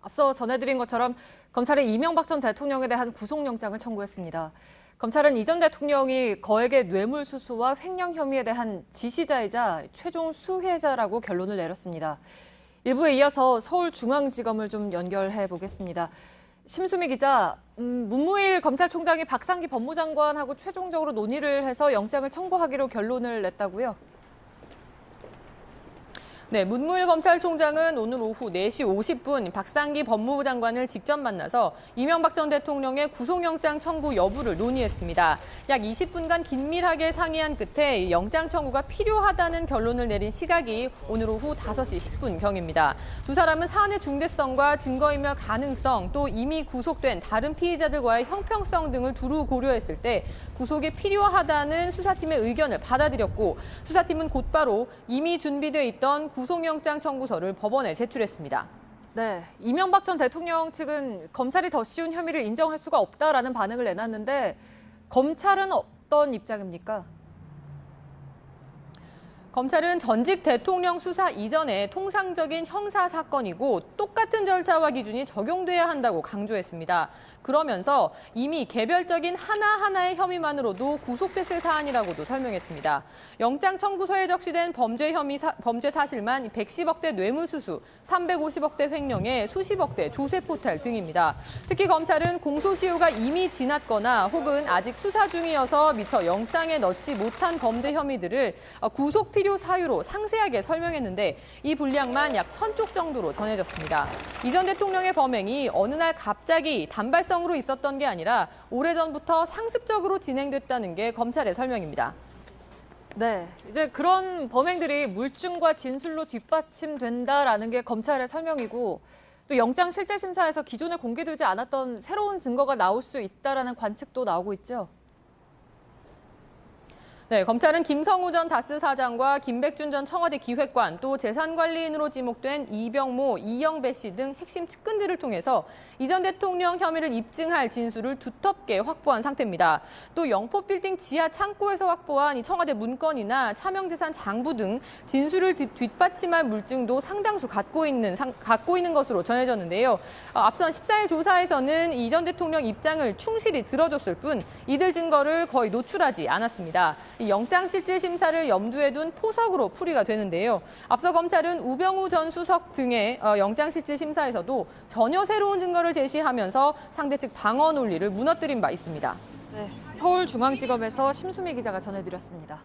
앞서 전해드린 것처럼 검찰이 이명박 전 대통령에 대한 구속영장을 청구했습니다. 검찰은 이 전 대통령이 거액의 뇌물수수와 횡령 혐의에 대한 지시자이자 최종 수혜자라고 결론을 내렸습니다. 일부에 이어서 서울중앙지검을 좀 연결해 보겠습니다. 심수미 기자, 문무일 검찰총장이 박상기 법무장관하고 최종적으로 논의를 해서 영장을 청구하기로 결론을 냈다고요? 네, 문무일 검찰총장은 오늘 오후 4시 50분 박상기 법무부 장관을 직접 만나서 이명박 전 대통령의 구속영장 청구 여부를 논의했습니다. 약 20분간 긴밀하게 상의한 끝에 영장 청구가 필요하다는 결론을 내린 시각이 오늘 오후 5시 10분경입니다. 두 사람은 사안의 중대성과 증거인멸 가능성, 또 이미 구속된 다른 피의자들과의 형평성 등을 두루 고려했을 때 구속이 필요하다는 수사팀의 의견을 받아들였고, 수사팀은 곧바로 이미 준비돼 있던 구속영장 청구서를 법원에 제출했습니다. 네, 이명박 전 대통령 측은 검찰이 더 쉬운 혐의를 인정할 수가 없다라는 반응을 내놨는데 검찰은 어떤 입장입니까? 검찰은 전직 대통령 수사 이전에 통상적인 형사 사건이고 똑같은 절차와 기준이 적용돼야 한다고 강조했습니다. 그러면서 이미 개별적인 하나하나의 혐의만으로도 구속됐을 사안이라고도 설명했습니다. 영장 청구서에 적시된 범죄 사실만 110억대 뇌물수수, 350억대 횡령에 수십억대 조세포탈 등입니다. 특히 검찰은 공소시효가 이미 지났거나 혹은 아직 수사 중이어서 미처 영장에 넣지 못한 범죄 혐의들을 구속 필요 사유로 상세하게 설명했는데 이 분량만 약 1000쪽 정도로 전해졌습니다. 이 전 대통령의 범행이 어느 날 갑자기 단발성으로 있었던 게 아니라 오래전부터 상습적으로 진행됐다는 게 검찰의 설명입니다. 네, 이제 그런 범행들이 물증과 진술로 뒷받침된다라는 게 검찰의 설명이고, 또 영장 실질 심사에서 기존에 공개되지 않았던 새로운 증거가 나올 수 있다라는 관측도 나오고 있죠. 네, 검찰은 김성우 전 다스 사장과 김백준 전 청와대 기획관, 또 재산관리인으로 지목된 이병모, 이영배 씨 등 핵심 측근들을 통해서 이 전 대통령 혐의를 입증할 진술을 두텁게 확보한 상태입니다. 또 영포빌딩 지하 창고에서 확보한 이 청와대 문건이나 차명재산 장부 등 진술을 뒷받침할 물증도 상당수 갖고 있는 것으로 전해졌는데요. 앞선 14일 조사에서는 이 전 대통령 입장을 충실히 들어줬을 뿐 이들 증거를 거의 노출하지 않았습니다. 이 영장 실질 심사를 염두에 둔 포석으로 풀이가 되는데요. 앞서 검찰은 우병우 전 수석 등의 영장 실질 심사에서도 전혀 새로운 증거를 제시하면서 상대 측 방어 논리를 무너뜨린 바 있습니다. 네, 서울중앙지검에서 심수미 기자가 전해드렸습니다.